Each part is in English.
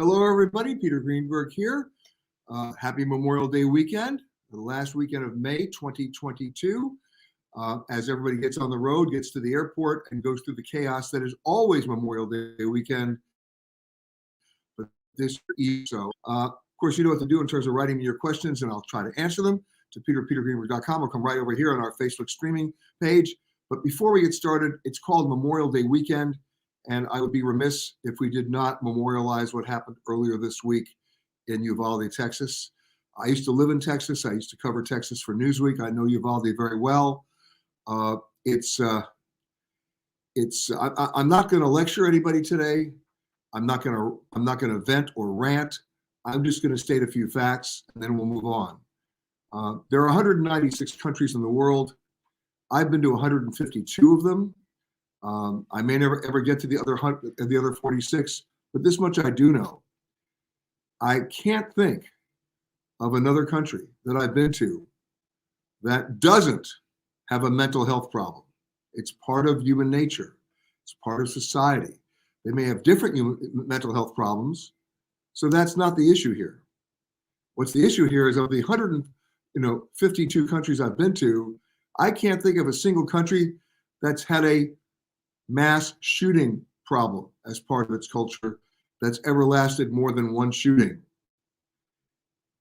Hello, everybody. Peter Greenberg here. Happy Memorial Day weekend, the last weekend of May 2022. As everybody gets on the road, gets to the airport, and goes through the chaos that is always Memorial Day weekend. But this so, of course, you know what to do in terms of writing me your questions, and I'll try to answer them to petergreenberg.com. I'll come right over here on our Facebook streaming page. But before we get started, it's called Memorial Day weekend. And I would be remiss if we did not memorialize what happened earlier this week in Uvalde, Texas. I used to live in Texas. I used to cover Texas for Newsweek. I know Uvalde very well. I'm not going to lecture anybody today. I'm not going to vent or rant. I'm just going to state a few facts, and then we'll move on. There are 196 countries in the world. I've been to 152 of them. I may never ever get to the other 46, but this much I do know. I can't think of another country that I've been to that doesn't have a mental health problem. It's part of human nature. It's part of society. They may have different mental health problems, so that's not the issue here. What's the issue here is of the 152 countries I've been to, I can't think of a single country that's had a mass shooting problem as part of its culture that's ever lasted more than one shooting.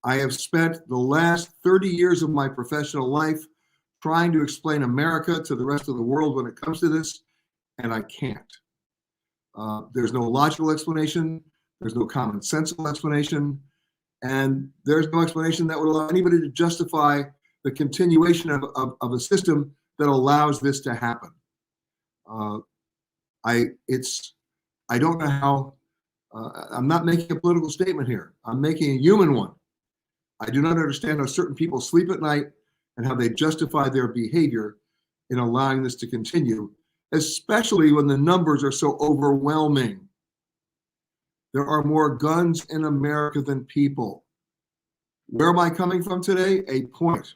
I have spent the last 30 years of my professional life trying to explain America to the rest of the world when it comes to this, and I can't. There's no logical explanation, there's no common sensical explanation, and there's no explanation that would allow anybody to justify the continuation of a system that allows this to happen. I don't know how, I'm not making a political statement here. I'm making a human one. I do not understand how certain people sleep at night and how they justify their behavior in allowing this to continue, especially when the numbers are so overwhelming. There are more guns in America than people. Where am I coming from today? A point.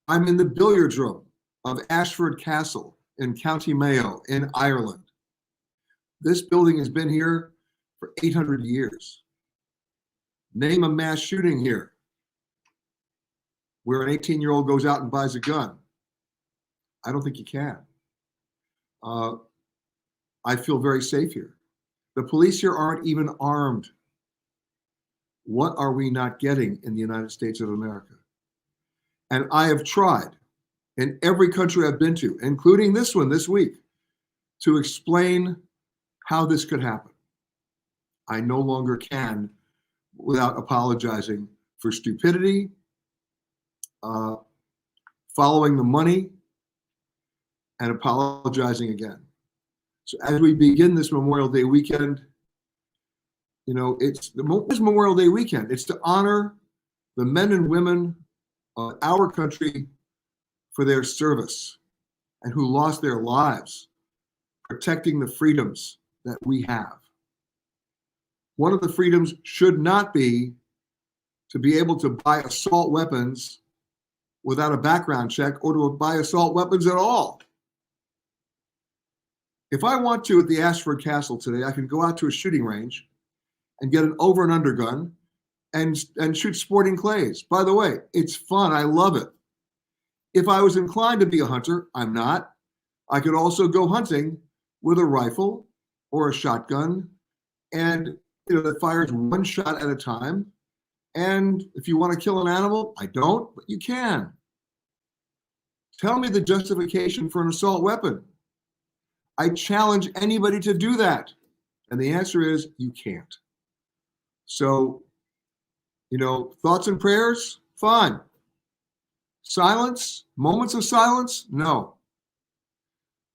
I'm in the billiards room of Ashford Castle in County Mayo in Ireland. This building has been here for 800 years. Name a mass shooting here where an 18-year-old goes out and buys a gun. I don't think you can. I feel very safe here. The police here aren't even armed. What are we not getting in the United States of America? And I have tried in every country I've been to, including this one this week, to explain how this could happen. I no longer can without apologizing for stupidity, following the money, and apologizing again. So as we begin this Memorial Day weekend, it's Memorial Day weekend. It's to honor the men and women of our country for their service and who lost their lives protecting the freedoms that we have. One of the freedoms should not be to be able to buy assault weapons without a background check or to buy assault weapons at all. If I want to at the Ashford Castle today, I can go out to a shooting range and get an over and under gun and shoot sporting clays. By the way, it's fun. I love it. If I was inclined to be a hunter, I'm not. I could also go hunting with a rifle or a shotgun, and that fires one shot at a time. And if you want to kill an animal, I don't, but you can. Tell me the justification for an assault weapon. I challenge anybody to do that. And the answer is you can't. So, thoughts and prayers, fine. Silence, moments of silence, no.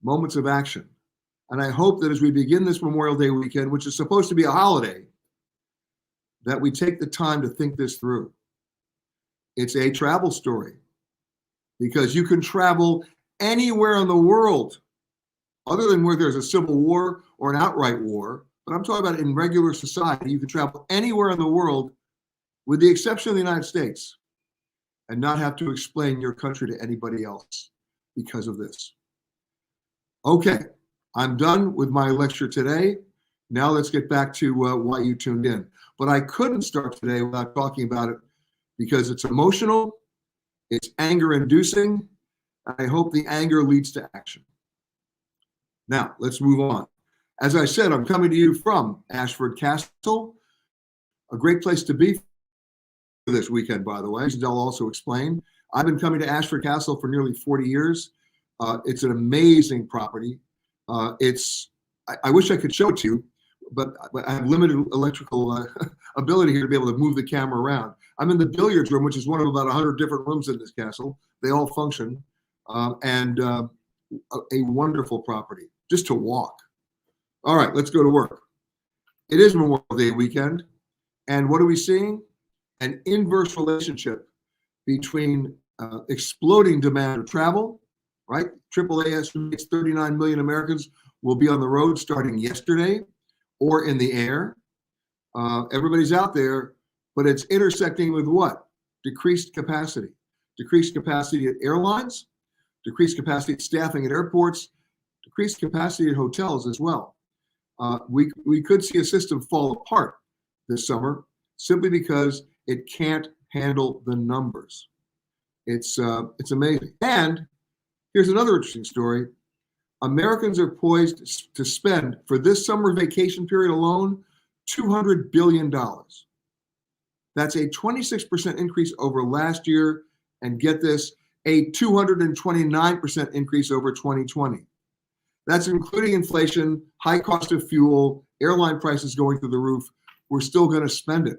Moments of action. And I hope that as we begin this Memorial Day weekend, which is supposed to be a holiday, that we take the time to think this through. It's a travel story because you can travel anywhere in the world other than where there's a civil war or an outright war. But I'm talking about in regular society, you can travel anywhere in the world with the exception of the United States and not have to explain your country to anybody else because of this. Okay, I'm done with my lecture today. Now let's get back to why you tuned in. But I couldn't start today without talking about it because it's emotional, it's anger-inducing, and I hope the anger leads to action. Now, let's move on. As I said, I'm coming to you from Ashford Castle, a great place to be for this weekend, by the way, as I'll also explain. I've been coming to Ashford Castle for nearly 40 years. It's an amazing property. I wish I could show it to you, but I have limited electrical ability here to be able to move the camera around. I'm in the billiards room, which is one of about 100 different rooms in this castle. They all function, and a wonderful property just to walk. All right, let's go to work. It is Memorial Day weekend, and what are we seeing? An inverse relationship between exploding demand of travel, right? AAA estimates 39 million Americans will be on the road starting yesterday or in the air. Everybody's out there, but it's intersecting with what? Decreased capacity. Decreased capacity at airlines, decreased capacity at staffing at airports, decreased capacity at hotels as well. We could see a system fall apart this summer simply because it can't handle the numbers. It's amazing. And here's another interesting story. Americans are poised to spend, for this summer vacation period alone, $200 billion. That's a 26% increase over last year, and get this, a 229% increase over 2020. That's including inflation, high cost of fuel, airline prices going through the roof. We're still going to spend it.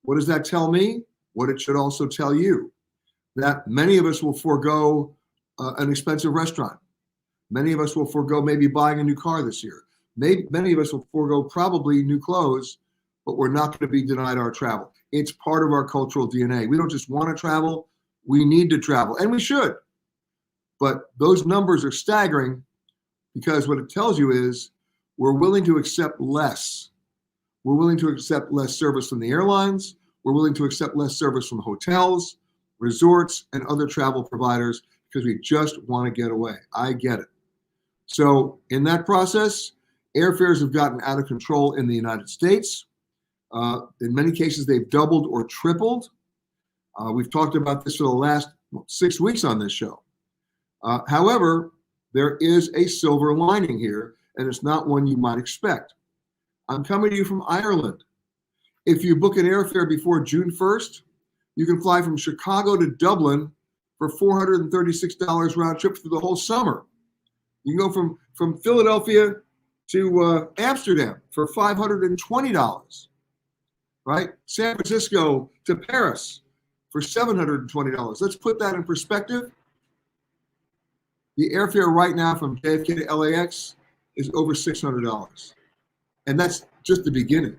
What does that tell me? What it should also tell you, that many of us will forego an expensive restaurant. Many of us will forego maybe buying a new car this year. Many of us will forego probably new clothes, but we're not going to be denied our travel. It's part of our cultural DNA. We don't just want to travel, we need to travel, and we should. But those numbers are staggering because what it tells you is we're willing to accept less. We're willing to accept less service from the airlines. We're willing to accept less service from hotels, resorts, and other travel providers because we just want to get away. I get it. So in that process, airfares have gotten out of control in the United States. In many cases, they've doubled or tripled. We've talked about this for the last 6 weeks on this show. However, there is a silver lining here, and it's not one you might expect. I'm coming to you from Ireland. If you book an airfare before June 1st, you can fly from Chicago to Dublin for $436 round trip through the whole summer. You can go from Philadelphia to Amsterdam for $520, right? San Francisco to Paris for $720. Let's put that in perspective. The airfare right now from JFK to LAX is over $600. And that's just the beginning.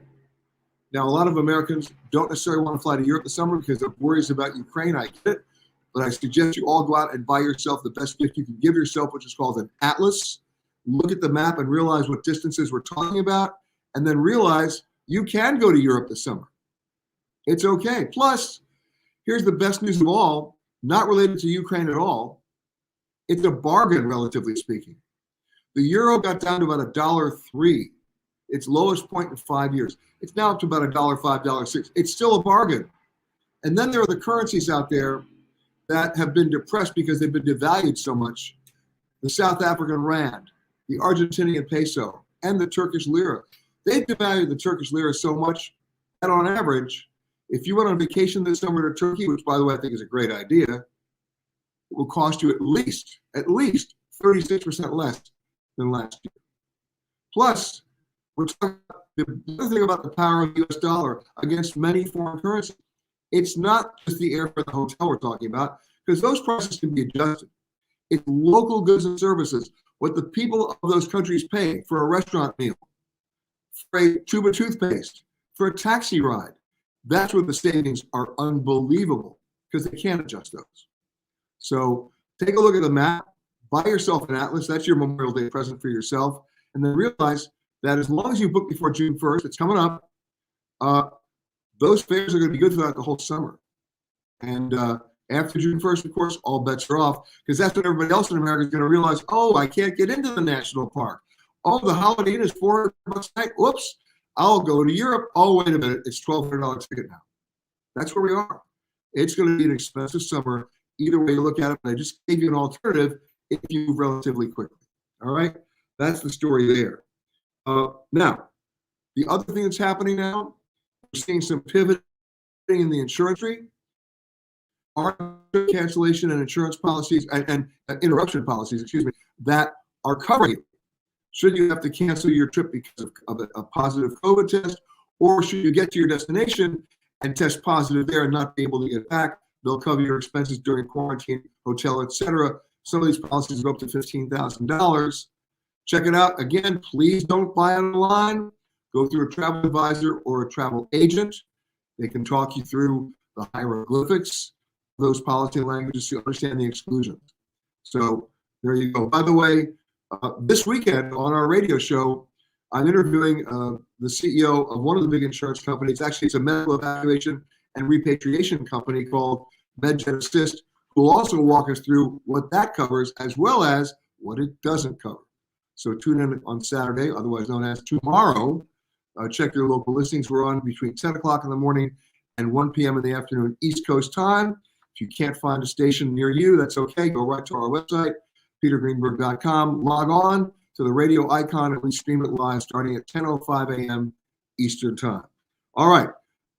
Now, a lot of Americans don't necessarily want to fly to Europe this summer because of worries about Ukraine. I get it. But I suggest you all go out and buy yourself the best gift you can give yourself, which is called an atlas. Look at the map and realize what distances we're talking about, and then realize you can go to Europe this summer. It's okay. Plus, here's the best news of all, not related to Ukraine at all. It's a bargain, relatively speaking. The euro got down to about $1.03, its lowest point in 5 years. It's now up to about $1.05, $1.06. It's still a bargain. And then there are the currencies out there that have been depressed because they've been devalued so much. The South African rand, the Argentinian peso, and the Turkish lira. They've devalued the Turkish lira so much that on average, if you went on vacation this summer to Turkey, which by the way I think is a great idea, it will cost you at least 36% less than last year. Plus, we're talking about the other thing about the power of the US dollar against many foreign currencies. It's not just the airfare and the hotel we're talking about, because those prices can be adjusted. It's local goods and services, what the people of those countries pay for a restaurant meal, for a tube of toothpaste, for a taxi ride. That's where the savings are unbelievable, because they can't adjust those. So take a look at the map, buy yourself an atlas. That's your Memorial Day present for yourself. And then realize that as long as you book before June 1st, it's coming up, those fares are going to be good throughout the whole summer. And after June 1st, of course, all bets are off, because that's when everybody else in America is going to realize, oh, I can't get into the national park. Oh, the Holiday Inn is $400 a night. Whoops, I'll go to Europe. Oh, wait a minute, it's $1,200 ticket now. That's where we are. It's going to be an expensive summer. Either way you look at it, but I just gave you an alternative if you move relatively quickly. All right, that's the story there. Now, the other thing that's happening now, we're seeing some pivoting in the insurance industry. Our cancellation and insurance policies and interruption policies, that are covering you. Should you have to cancel your trip because of a positive COVID test, or should you get to your destination and test positive there and not be able to get back, they'll cover your expenses during quarantine, hotel, etc. Some of these policies go up to $15,000. Check it out. Again, please don't buy it online. Go through a travel advisor or a travel agent. They can talk you through the hieroglyphics, those policy languages to understand the exclusions. So there you go. By the way, this weekend on our radio show, I'm interviewing the CEO of one of the big insurance companies. Actually, it's a medical evacuation and repatriation company called MedJet Assist, who will also walk us through what that covers as well as what it doesn't cover. So tune in on Saturday, otherwise known as tomorrow. Check your local listings. We're on between 10 o'clock in the morning and 1 p.m. in the afternoon East Coast time. If you can't find a station near you, that's okay. Go right to our website, petergreenberg.com. Log on to the radio icon and we stream it live starting at 10:05 a.m. Eastern time. All right.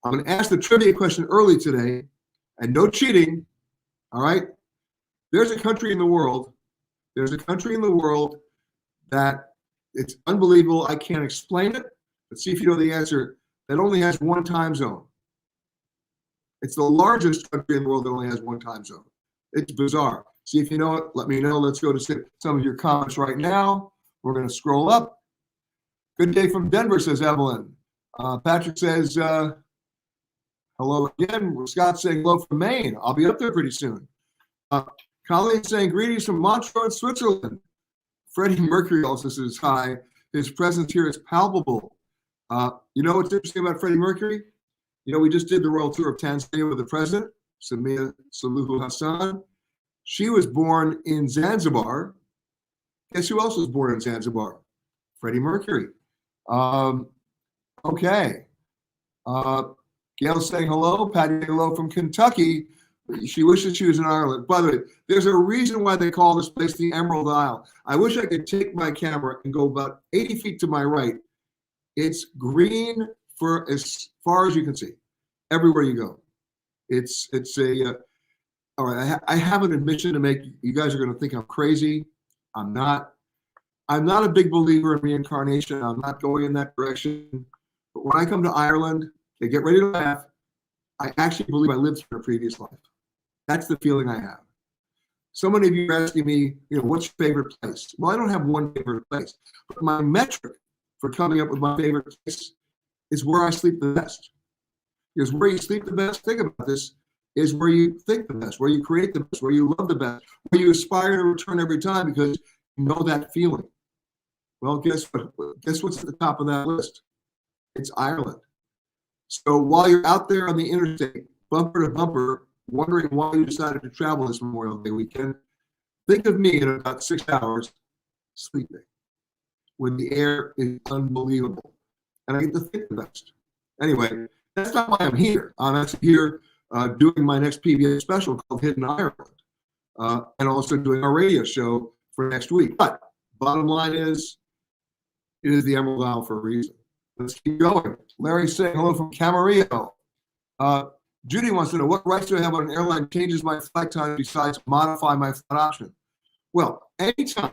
I'm going to ask the trivia question early today, and no cheating. All right. There's a country in the world that it's unbelievable. I can't explain it. Let's see if you know the answer. That only has one time zone. It's the largest country in the world that only has one time zone. It's bizarre. See if you know it. Let me know. Let's go to some of your comments right now. We're going to scroll up. Good day from Denver, says Evelyn. Patrick says, hello again. Scott saying hello from Maine. I'll be up there pretty soon. Colleen saying greetings from Montreux, Switzerland. Freddie Mercury also says hi. His presence here is palpable. You know what's interesting about Freddie Mercury? You know, we just did the World Tour of Tanzania with the president, Samia Suluhu Hassan. She was born in Zanzibar. Guess who else was born in Zanzibar? Freddie Mercury. Okay. Gail's saying hello. Patty hello from Kentucky. She wishes she was in Ireland. By the way, there's a reason why they call this place the Emerald Isle. I wish I could take my camera and go about 80 feet to my right. It's green for as far as you can see, everywhere you go. It's all right. I have an admission to make. You guys are going to think I'm crazy. I'm not a big believer in reincarnation. I'm not going in that direction. But when I come to Ireland, they get ready to laugh. I actually believe I lived here in a previous life. That's the feeling I have. So many of you are asking me, what's your favorite place? Well, I don't have one favorite place, but my metric for coming up with my favorite place is where I sleep the best. Because where you sleep the best, think about this, is where you think the best, where you create the best, where you love the best, where you aspire to return every time because you know that feeling. Well, guess what? Guess what's at the top of that list? It's Ireland. So while you're out there on the interstate, bumper to bumper, wondering why you decided to travel this Memorial Day weekend, think of me in about 6 hours sleeping when the air is unbelievable. And I get to think the best. Anyway, that's not why I'm here. I'm actually here doing my next PBS special called Hidden Ireland, and also doing our radio show for next week. But bottom line is, it is the Emerald Isle for a reason. Let's keep going. Larry's saying hello from Camarillo. Judy wants to know, what rights do I have when an airline changes my flight time besides modify my flight option? Well, anytime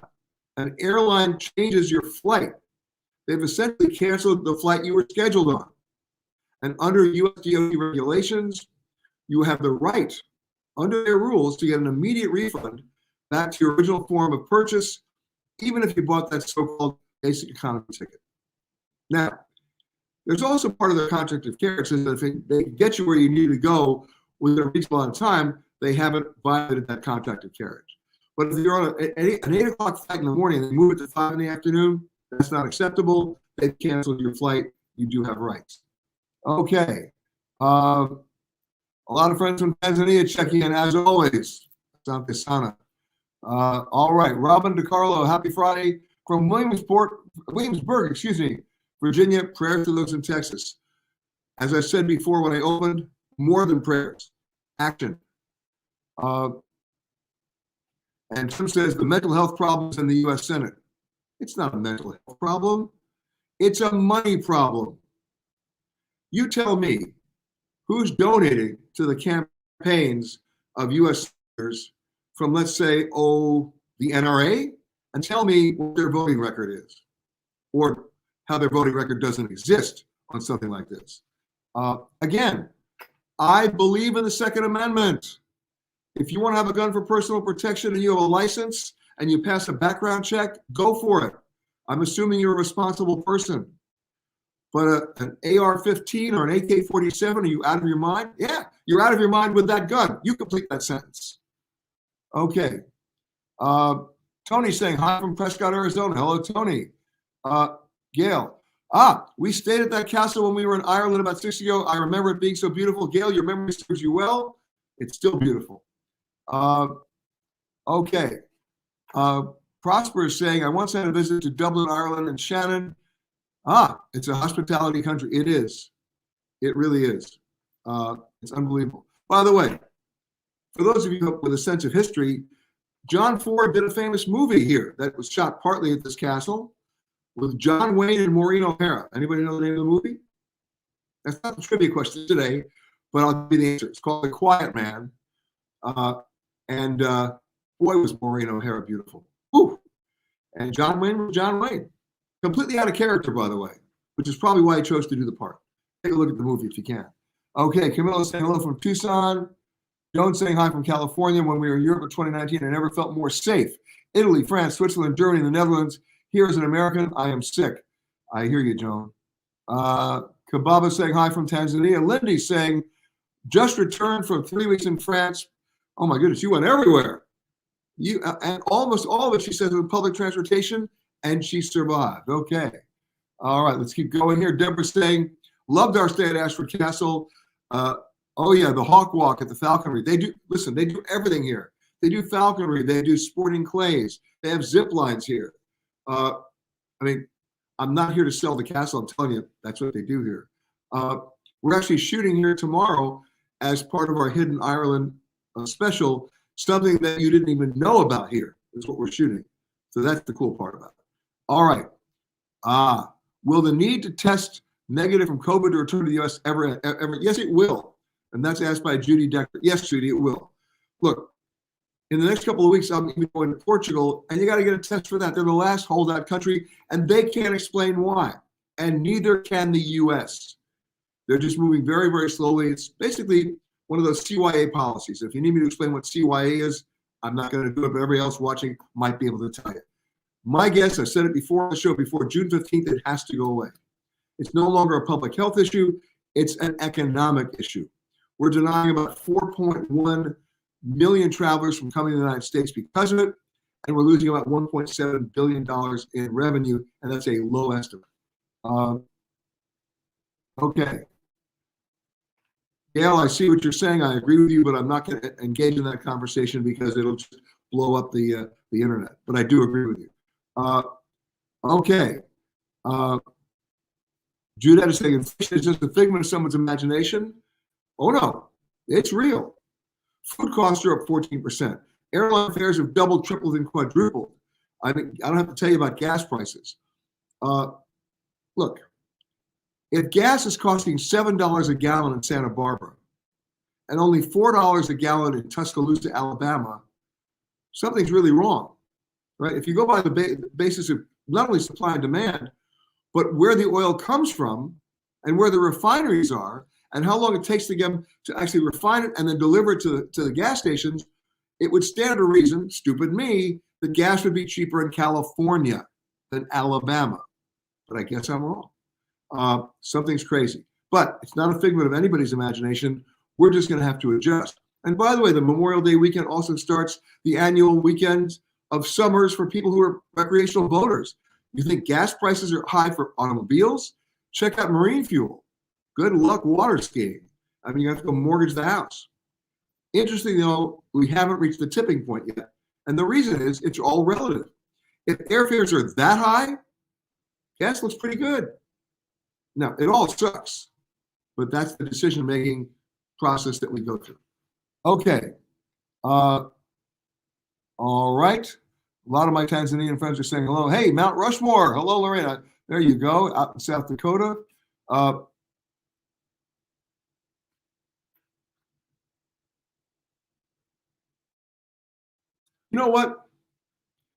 an airline changes your flight, they've essentially canceled the flight you were scheduled on. And under US DOT regulations, you have the right, under their rules, to get an immediate refund back to your original form of purchase, even if you bought that so-called basic economy ticket. Now, there's also part of their contract of carriage that if they get you where you need to go within a reasonable amount of time, they haven't violated that contract of carriage. But if you're on an 8 o'clock flight in the morning and they move it to 5 in the afternoon, that's not acceptable. They've canceled your flight. You do have rights. Okay. A lot of friends from Tanzania checking in as always. Asante sana. All right. Robin DiCarlo, happy Friday From Williamsburg, excuse me, Virginia, prayers to those in Texas. As I said before when I opened, more than prayers, action. And Tim says the mental health problems in the U.S. Senate. It's not a mental health problem. It's a money problem. You tell me who's donating to the campaigns of U.S. senators from, let's say, the NRA, and tell me what their voting record is, or how their voting record doesn't exist on something like this. Again, I believe in the Second Amendment. If you want to have a gun for personal protection and you have a license and you pass a background check, go for it. I'm assuming you're a responsible person. But an AR-15 or an AK-47, are you out of your mind? Yeah, you're out of your mind with that gun. You complete that sentence. Okay. Tony's saying hi from Prescott, Arizona. Hello, Tony. Gail. We stayed at that castle when we were in Ireland about 6 years ago. I remember it being so beautiful. Gail, your memory serves you well. It's still beautiful. Okay. Prosper is saying, I once had a visit to Dublin, Ireland, and Shannon. It's a hospitality country. It is. It really is. It's unbelievable. By the way, for those of you with a sense of history, John Ford did a famous movie here that was shot partly at this castle with John Wayne and Maureen O'Hara. Anybody know the name of the movie? That's not the trivia question today, but I'll give you the answer. It's called The Quiet Man. Boy, was Maureen O'Hara beautiful. Whew. And John Wayne was John Wayne. Completely out of character, by the way, which is probably why he chose to do the part. Take a look at the movie if you can. Okay, Camilla saying hello from Tucson. Joan saying hi from California. When we were in Europe in 2019, I never felt more safe. Italy, France, Switzerland, Germany, the Netherlands. Here as an American, I am sick. I hear you, Joan. Kababa saying hi from Tanzania. Lindy saying, just returned from 3 weeks in France. Oh my goodness, you went everywhere. And almost all of it, she says, with public transportation, and she survived. Okay. All right, let's keep going here. Deborah saying, loved our stay at Ashford Castle. Oh yeah, the Hawk Walk at the Falconry. They do everything here. They do falconry, they do sporting clays, they have zip lines here. I'm not here to sell the castle, I'm telling you, that's what they do here. We're actually shooting here tomorrow as part of our Hidden Ireland special, something that you didn't even know about here is what we're shooting. So that's the cool part about it. All right. Will the need to test negative from COVID to return to the U.S. ever? Yes, it will. And that's asked by Judy Decker. Yes, Judy, it will. Look, in the next couple of weeks, I'm even going to Portugal, and you got to get a test for that. They're the last holdout country, and they can't explain why. And neither can the U.S. They're just moving very, very slowly. It's basically one of those CYA policies. If you need me to explain what CYA is, I'm not going to do it, but everybody else watching might be able to tell you. My guess, I said it before on the show, before June 15th, it has to go away. It's no longer a public health issue. It's an economic issue. We're denying about 4.1 million travelers from coming to the United States because of it, and we're losing about $1.7 billion in revenue, and that's a low estimate. Okay. Gail, I see what you're saying. I agree with you, but I'm not going to engage in that conversation because it'll just blow up the internet. But I do agree with you. Okay. Judith is saying inflation is just a figment of someone's imagination. Oh no, it's real. Food costs are up 14%. Airline fares have doubled, tripled, and quadrupled. I don't have to tell you about gas prices. Look, if gas is costing $7 a gallon in Santa Barbara and only $4 a gallon in Tuscaloosa, Alabama, something's really wrong, right? If you go by the basis of not only supply and demand, but where the oil comes from and where the refineries are and how long it takes them to actually refine it and then deliver it to the gas stations, it would stand to reason, stupid me, that gas would be cheaper in California than Alabama. But I guess I'm wrong. Something's crazy. But it's not a figment of anybody's imagination. We're just going to have to adjust. And by the way, the Memorial Day weekend also starts the annual weekend of summers for people who are recreational boaters. You think gas prices are high for automobiles? Check out marine fuel. Good luck water skiing. I mean, you have to go mortgage the house. Interesting, though, we haven't reached the tipping point yet. And the reason is it's all relative. If airfares are that high, gas looks pretty good. Now, it all sucks, but that's the decision-making process that we go through. Okay. All right. A lot of my Tanzanian friends are saying hello. Hey, Mount Rushmore. Hello, Lorena. There you go, out in South Dakota. You know what?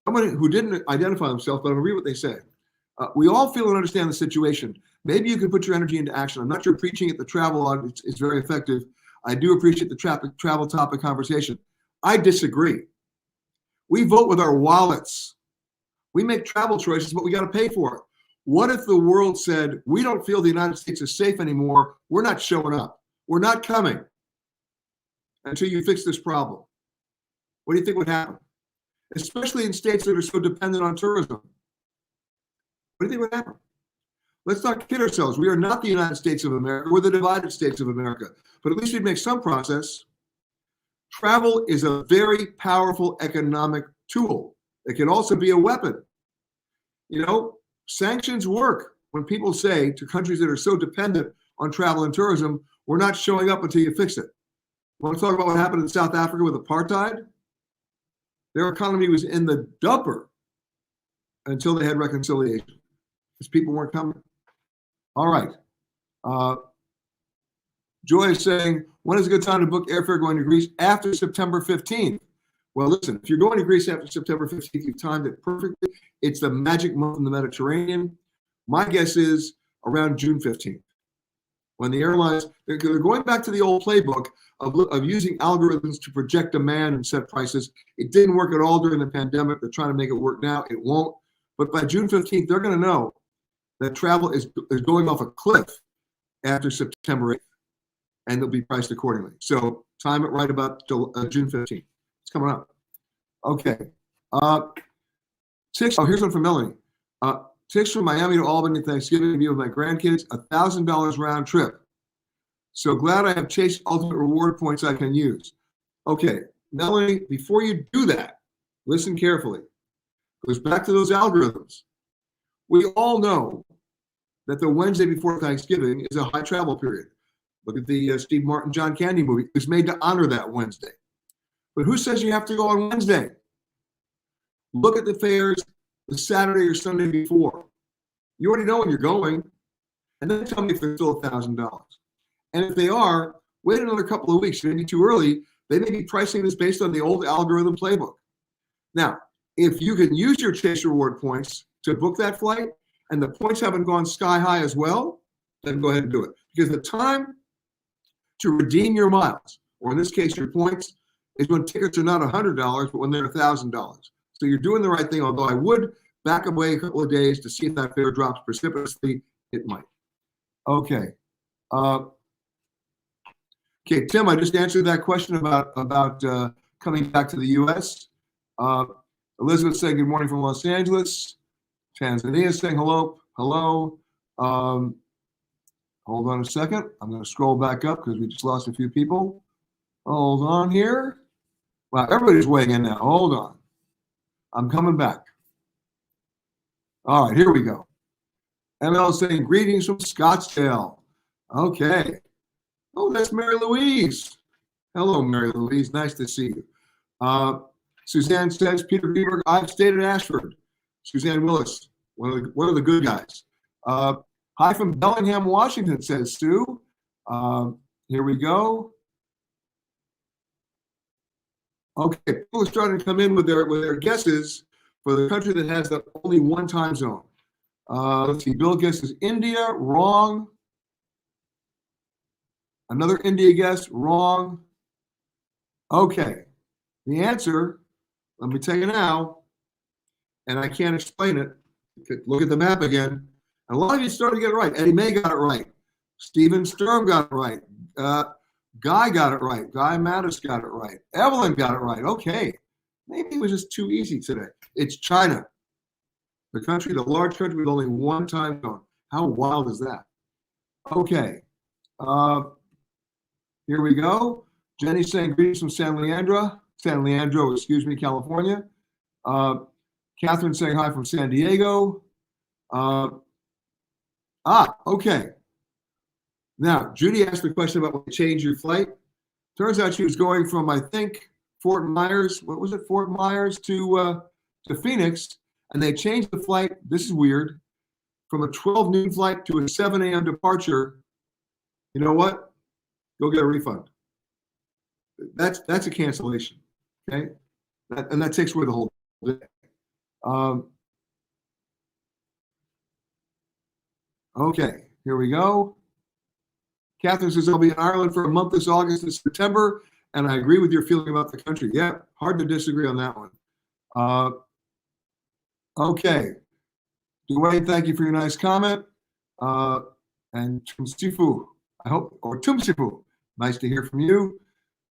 Someone who didn't identify themselves, but I'm going to read what they say. We all feel and understand the situation. Maybe you can put your energy into action. I'm not sure preaching at the travel log is very effective. I do appreciate the travel topic conversation. I disagree. We vote with our wallets. We make travel choices, but we got to pay for it. What if the world said, we don't feel the United States is safe anymore. We're not showing up. We're not coming until you fix this problem. What do you think would happen? Especially in states that are so dependent on tourism. What do you think would happen? Let's not kid ourselves. We are not the United States of America. We're the divided states of America. But at least we'd make some progress. Travel is a very powerful economic tool. It can also be a weapon. You know, sanctions work when people say to countries that are so dependent on travel and tourism, we're not showing up until you fix it. Want to talk about what happened in South Africa with apartheid? Their economy was in the dumper until they had reconciliation because people weren't coming. All right. Joy is saying, when is a good time to book airfare going to Greece? After September 15th. Well, listen, if you're going to Greece after September 15th, you've timed it perfectly. It's the magic month in the Mediterranean. My guess is around June 15th. When the airlines, they're going back to the old playbook of using algorithms to project demand and set prices. It didn't work at all during the pandemic. They're trying to make it work now. It won't. But by June 15th, they're going to know that travel is going off a cliff after September 8th, and they'll be priced accordingly. So time it right about June 15th. It's coming up. Okay. Here's one from Melanie. Tickets from Miami to Albany Thanksgiving to be with my grandkids, $1,000 round trip. So glad I have Chase Ultimate Reward points I can use. Okay, Melanie, before you do that, listen carefully. It goes back to those algorithms. We all know that the Wednesday before Thanksgiving is a high travel period. Look at the Steve Martin, John Candy movie. It was made to honor that Wednesday. But who says you have to go on Wednesday? Look at the fares the Saturday or Sunday before. You already know when you're going. And then tell me if they're still $1,000. And if they are, wait another couple of weeks. Maybe too early. They may be pricing this based on the old algorithm playbook. Now, if you can use your Chase Reward points to book that flight, and the points haven't gone sky high as well, then go ahead and do it. Because the time to redeem your miles, or in this case, your points, is when tickets are not $100, but when they're $1,000. So you're doing the right thing, although I would back away a couple of days to see if that fare drops precipitously. It might. Okay. Okay, Tim, I just answered that question about coming back to the U.S. Elizabeth saying good morning from Los Angeles. Tanzania saying hello. Hello. Hold on a second. I'm going to scroll back up because we just lost a few people. Hold on here. Wow, everybody's weighing in now. Hold on. I'm coming back. All right, here we go. ML saying greetings from Scottsdale. Okay. Oh, that's Mary Louise. Hello, Mary Louise. Nice to see you. Suzanne says, Peter Greenberg, I've stayed at Ashford. Suzanne Willis, one of the good guys. Hi from Bellingham, Washington, says Sue. Here we go. Okay, people are starting to come in with their guesses for the country that has only one time zone. Let's see, Bill guesses India, wrong. Another India guess, wrong. Okay, the answer, let me tell you now, and I can't explain it. Look at the map again. And a lot of you started to get it right. Eddie May got it right. Stephen Sturm got it right. Guy got it right. Guy Mattis got it right. Evelyn got it right. Okay. Maybe it was just too easy today. It's China. The large country with only one time zone. How wild is that? Okay. Here we go. Jenny's saying greetings from San Leandro, California. Catherine saying hi from San Diego. Okay. Now, Judy asked the question about when you change your flight. Turns out she was going from, I think, Fort Myers, what was it, Fort Myers to Phoenix, and they changed the flight, this is weird, from a 12 noon flight to a 7 a.m. departure. You know what? Go get a refund. That's a cancellation, okay? And that takes away the whole day. Okay, here we go. Catherine says, I'll be in Ireland for a month this August and September, and I agree with your feeling about the country. Yeah, hard to disagree on that one. Okay. Dwayne, thank you for your nice comment. And Tumsifu, I hope, or Tumsifu, nice to hear from you.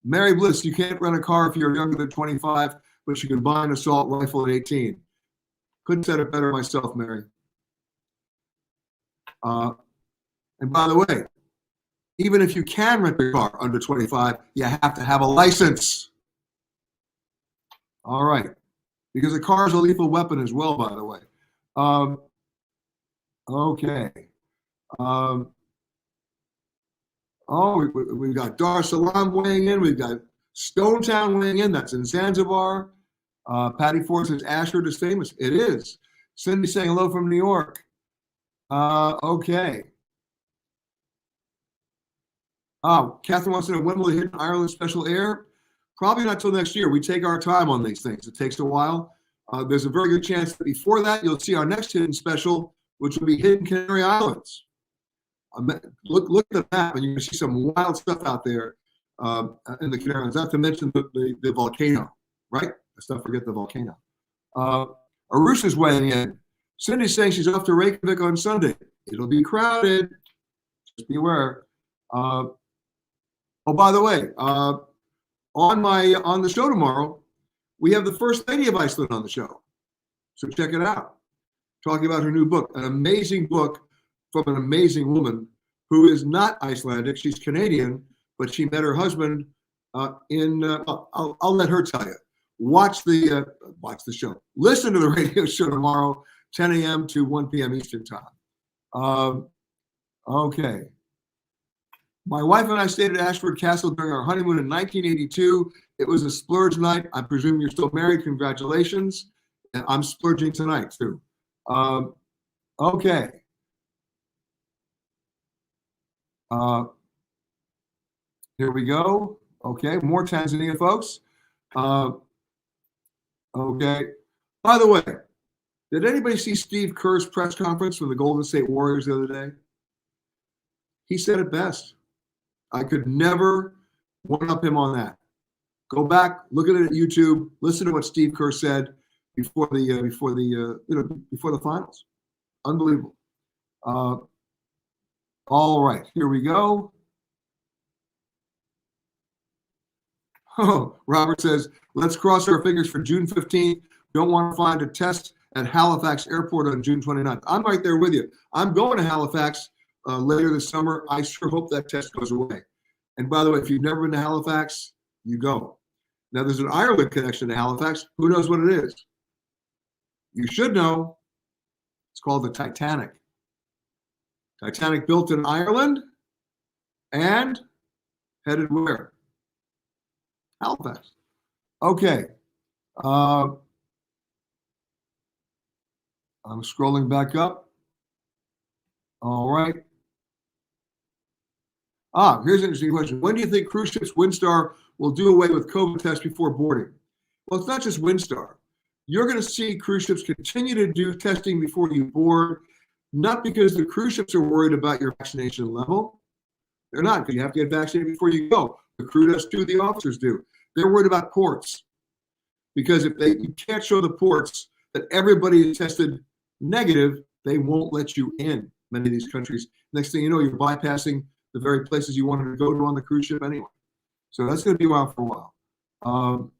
Mary Bliss, you can't rent a car if you're younger than 25, but you can buy an assault rifle at 18. Couldn't said it better myself, Mary. And by the way, even if you can rent a car under 25, you have to have a license. All right. Because a car is a lethal weapon as well, by the way. Okay. We've got Dar es Salaam weighing in. We've got Stonetown weighing in. That's in Zanzibar. Patty Ford says Ashford is famous. It is. Cindy saying hello from New York. Okay. Catherine wants to know, when will the Hidden Ireland special air? Probably not till next year. We take our time on these things. It takes a while. There's a very good chance that before that, you'll see our next hidden special, which will be Hidden Canary Islands. Look at the map, and you can see some wild stuff out there in the Canary Islands. Not to mention the volcano, right? Let's not forget the volcano. Arusha's weighing in. Cindy's saying she's off to Reykjavik on Sunday. It'll be crowded. Just beware. Oh, by the way, on the show tomorrow, we have the First Lady of Iceland on the show. So check it out. Talking about her new book, an amazing book from an amazing woman who is not Icelandic. She's Canadian, but she met her husband I'll let her tell you. Watch the show. Listen to the radio show tomorrow, 10 a.m. to 1 p.m. Eastern time. Okay. My wife and I stayed at Ashford Castle during our honeymoon in 1982. It was a splurge night. I presume you're still married. Congratulations. And I'm splurging tonight, too. Okay. Here we go. Okay, more Tanzania, folks. Okay. By the way, did anybody see Steve Kerr's press conference from the Golden State Warriors the other day? He said it best. I could never one-up him on that. Go back, look at it at YouTube, listen to what Steve Kerr said before the finals. Unbelievable. All right, here we go. Oh, Robert says, let's cross our fingers for June 15th. Don't want to find a test at Halifax Airport on June 29th. I'm right there with you. I'm going to Halifax later this summer. I sure hope that test goes away. And by the way, if you've never been to Halifax, you go. Now, there's an Ireland connection to Halifax. Who knows what it is? You should know. It's called the Titanic. Titanic built in Ireland and headed where? Halifax. Okay. I'm scrolling back up. All right. Here's an interesting question. When do you think cruise ships Windstar will do away with COVID tests before boarding? Well, it's not just Windstar. You're going to see cruise ships continue to do testing before you board, not because the cruise ships are worried about your vaccination level. They're not, because you have to get vaccinated before you go. The crew does too, the officers do. They're worried about ports, because if you can't show the ports that everybody is tested negative, they won't let you in many of these countries. Next thing you know, you're bypassing the very places you wanted to go to on the cruise ship anyway. So that's going to be around for a while.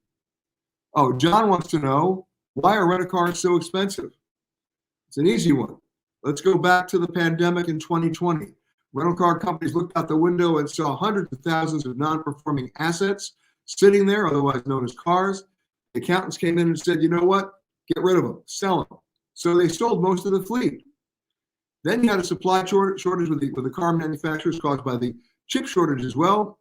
John wants to know, why are rent-a-cars so expensive? It's an easy one. Let's go back to the pandemic in 2020. Rental car companies looked out the window and saw hundreds of thousands of non-performing assets sitting there, otherwise known as cars. The accountants came in and said, you know what? get rid of them, sell them. So they sold most of the fleet. Then you had a supply shortage with the car manufacturers caused by the chip shortage as well.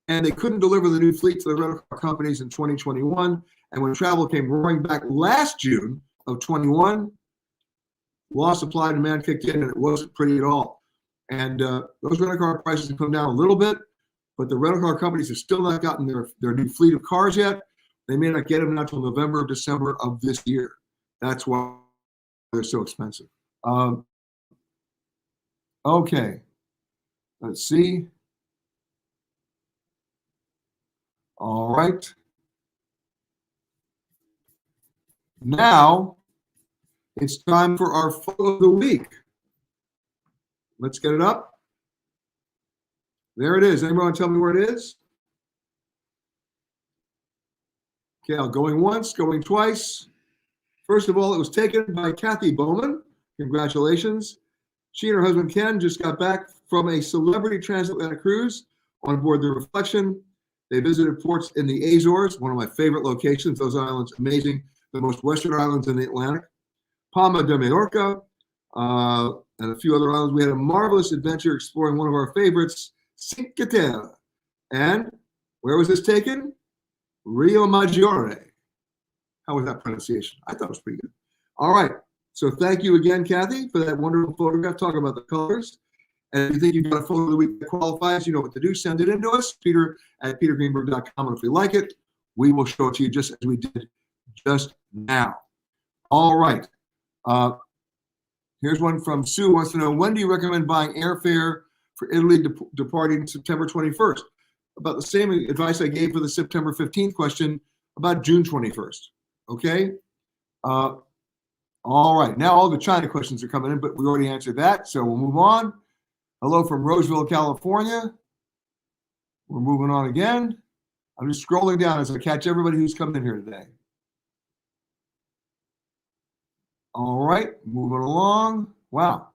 And they couldn't deliver the new fleet to the rental car companies in 2021. And when travel came roaring back last June of 21, law of supply and demand kicked in, and it wasn't pretty at all. And those rental car prices have come down a little bit, but the rental car companies have still not gotten their new fleet of cars yet. They may not get them until November or December of this year. That's why they're so expensive. Okay, let's see. All right. Now it's time for our photo of the week. Let's get it up. There it is. Anyone want to tell me where it is? Okay, I'm going once, going twice. First of all, it was taken by Kathy Bowman. Congratulations. She and her husband Ken just got back from a celebrity transatlantic cruise on board the Reflection. They visited ports in the Azores, one of my favorite locations. Those islands, amazing. The most western islands in the Atlantic. Palma de Mallorca, and a few other islands. We had a marvelous adventure exploring one of our favorites, Cinque Terre. And where was this taken? Rio Maggiore. How was that pronunciation? I thought it was pretty good. All right. So thank you again, Kathy, for that wonderful photograph. Talk about the colors. And if you think you've got a photo of the week that qualifies, you know what to do. Send it in to us, peter@petergreenberg.com. And if we like it, we will show it to you just as we did just now. All right. Here's one from Sue, who wants to know, when do you recommend buying airfare for Italy departing September 21st? About the same advice I gave for the September 15th question, about June 21st. Okay? All right. Now all the China questions are coming in, but we already answered that, so we'll move on. Hello from Roseville, California. We're moving on again. I'm just scrolling down as I catch everybody who's coming in here today. All right, moving along. Wow.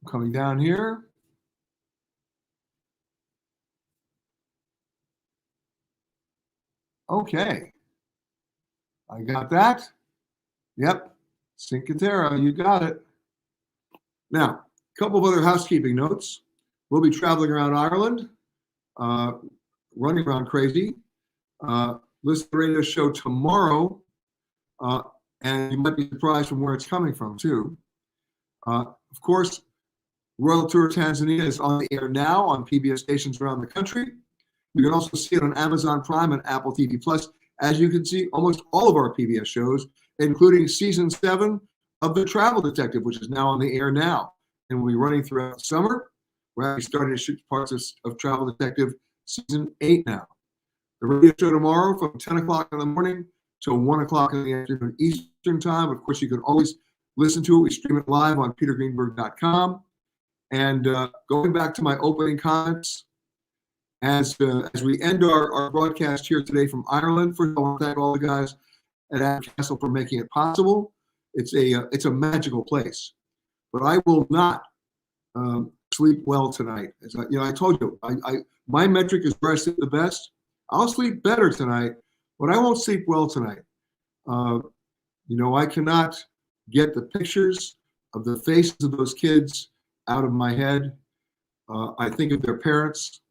Coming down here. Okay. I got that. Yep. Cinque Terre, you got it. Now, a couple of other housekeeping notes. We'll be traveling around Ireland, running around crazy. Listen to the radio show tomorrow, and you might be surprised from where it's coming from, too. Of course, Royal Tour Tanzania is on the air now on PBS stations around the country. You can also see it on Amazon Prime and Apple TV Plus. As you can see, almost all of our PBS shows, including season 7 of The Travel Detective, which is now on the air now and will be running throughout the summer. We're actually starting to shoot parts of Travel Detective season 8 now. The radio show tomorrow from 10 o'clock in the morning till 1 o'clock in the afternoon Eastern time. Of course, you can always listen to it. We stream it live on petergreenberg.com. And going back to my opening comments, as we end our broadcast here today from Ireland, first of all, I want to thank all the guys at Adam Castle for making it possible. It's a magical place, but I will not sleep well tonight. As I told you, my metric is where I sleep the best. I'll sleep better tonight, but I won't sleep well tonight. I cannot get the pictures of the faces of those kids out of my head. I think of their parents.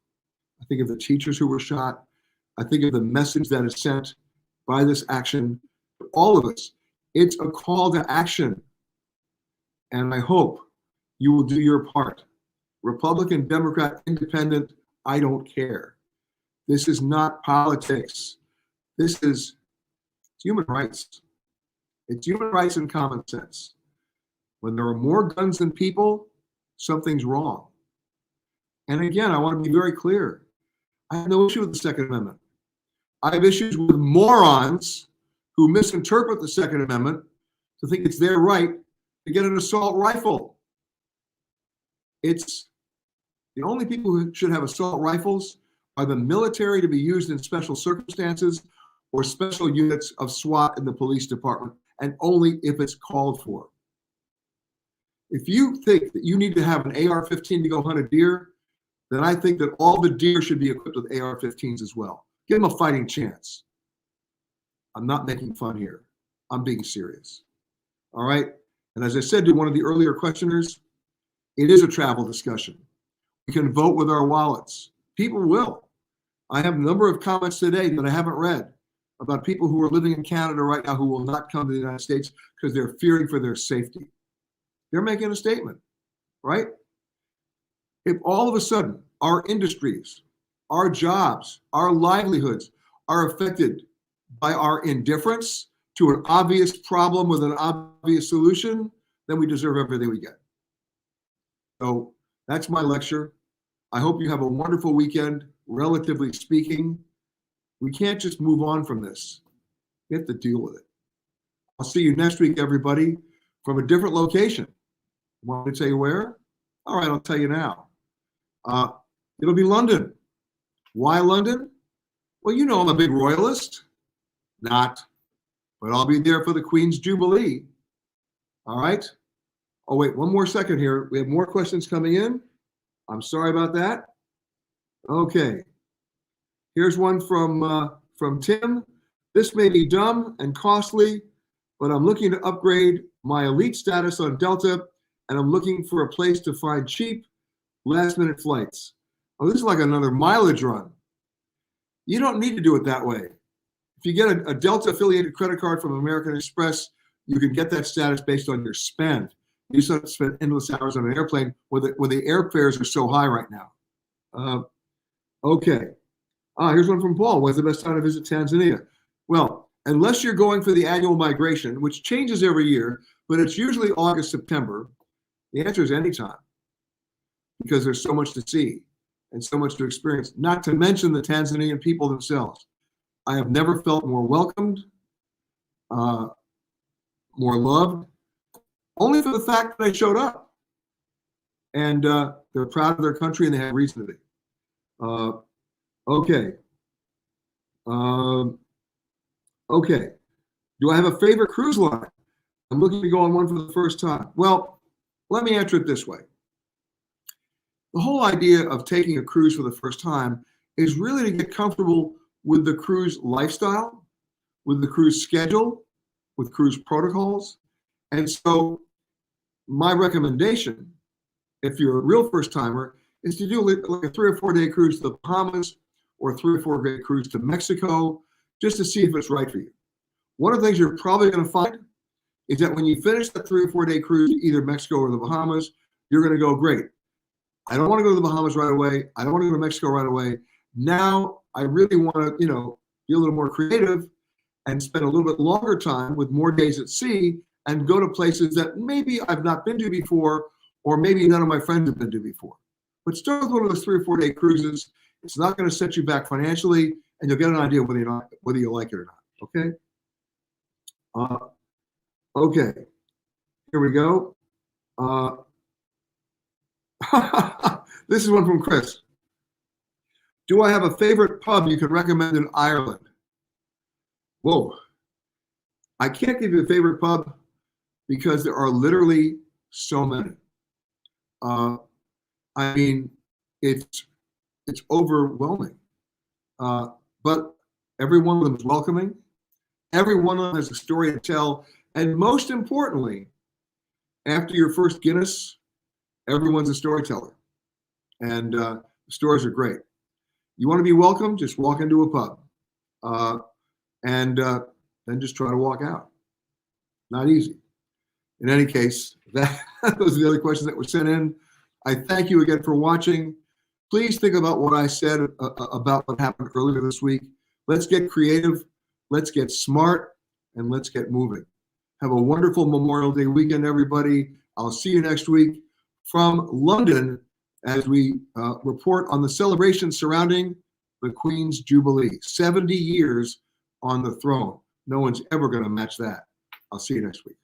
I think of the teachers who were shot. I think of the message that is sent by this action to all of us. It's a call to action. And I hope you will do your part. Republican, Democrat, Independent, I don't care. This is not politics. This is human rights. It's human rights and common sense. When there are more guns than people, something's wrong. And again, I want to be very clear. I have no issue with the Second Amendment. I have issues with morons who misinterpret the Second Amendment to think it's their right to get an assault rifle. It's the only people who should have assault rifles are the military to be used in special circumstances or special units of SWAT in the police department, and only if it's called for. If you think that you need to have an AR-15 to go hunt a deer, then I think that all the deer should be equipped with AR-15s as well. Give them a fighting chance. I'm not making fun here. I'm being serious. All right. And as I said to one of the earlier questioners, it is a travel discussion. We can vote with our wallets. People will. I have a number of comments today that I haven't read about people who are living in Canada right now who will not come to the United States because they're fearing for their safety. They're making a statement, right? If all of a sudden our industries, our jobs, our livelihoods are affected by our indifference to an obvious problem with an obvious solution, then we deserve everything we get. So that's my lecture. I hope you have a wonderful weekend, relatively speaking. We can't just move on from this. We have to deal with it. I'll see you next week, everybody, from a different location. Want me to tell you where? All right, I'll tell you now. It'll be London. Why London? Well, you know I'm a big royalist. Not, but I'll be there for the Queen's Jubilee. All right? Oh, wait, one more second here. We have more questions coming in. I'm sorry about that. Okay. Here's one from Tim. This may be dumb and costly, but I'm looking to upgrade my elite status on Delta, and I'm looking for a place to find cheap, last-minute flights. Oh, this is like another mileage run. You don't need to do it that way. If you get a Delta-affiliated credit card from American Express, you can get that status based on your spend. You just have to spend endless hours on an airplane where the airfares are so high right now. Okay. Here's one from Paul. When's the best time to visit Tanzania? Well, unless you're going for the annual migration, which changes every year, but it's usually August, September, the answer is anytime, because there's so much to see and so much to experience, not to mention the Tanzanian people themselves. I have never felt more welcomed, more loved, only for the fact that I showed up. And they're proud of their country and they have reason to be. Okay. Okay. Do I have a favorite cruise line? I'm looking to go on one for the first time. Well, let me answer it this way. The whole idea of taking a cruise for the first time is really to get comfortable with the cruise lifestyle, with the cruise schedule, with cruise protocols. And so my recommendation, if you're a real first timer, is to do like a 3 or 4 day cruise to the Bahamas or a 3 or 4 day cruise to Mexico, just to see if it's right for you. One of the things you're probably going to find is that when you finish that 3 or 4 day cruise to either Mexico or the Bahamas, you're going to go, great. I don't want to go to the Bahamas right away. I don't want to go to Mexico right away. Now I really want to, be a little more creative and spend a little bit longer time with more days at sea and go to places that maybe I've not been to before, or maybe none of my friends have been to before. But start with one of those 3 or 4 day cruises. It's not going to set you back financially, and you'll get an idea whether you like it or not. Okay. Okay. Here we go. This is one from Chris. Do I have a favorite pub you could recommend in Ireland? Whoa. I can't give you a favorite pub because there are literally so many. I mean, it's overwhelming. But every one of them is welcoming. Every one of them has a story to tell. And most importantly, after your first Guinness, everyone's a storyteller. And the stories are great. You want to be welcome, just walk into a pub. And then just try to walk out. Not easy. In any case, those are the other questions that were sent in. I thank you again for watching. Please think about what I said about what happened earlier this week. Let's get creative, let's get smart, and let's get moving. Have a wonderful Memorial Day weekend, everybody. I'll see you next week from London as we report on the celebration surrounding the Queen's Jubilee. 70 years on the throne. No one's ever going to match that. I'll see you next week.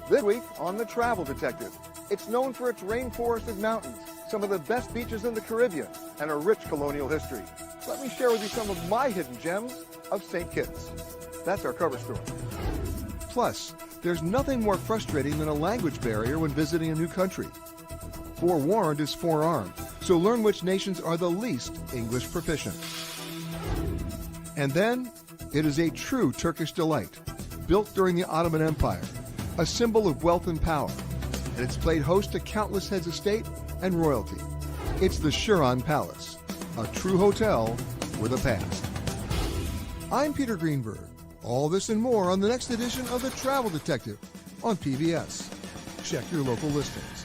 This week on The Travel Detective, it's known for its rainforested mountains, some of the best beaches in the Caribbean, and a rich colonial history. Let me share with you some of my hidden gems of St. Kitts. That's our cover story. Plus, there's nothing more frustrating than a language barrier when visiting a new country. Forewarned is forearmed, so learn which nations are the least English proficient. And then, it is a true Turkish delight, built during the Ottoman Empire, a symbol of wealth and power, and it's played host to countless heads of state and royalty. It's the Shiran Palace, a true hotel with a past. I'm Peter Greenberg. All this and more on the next edition of The Travel Detective on PBS. Check your local listings.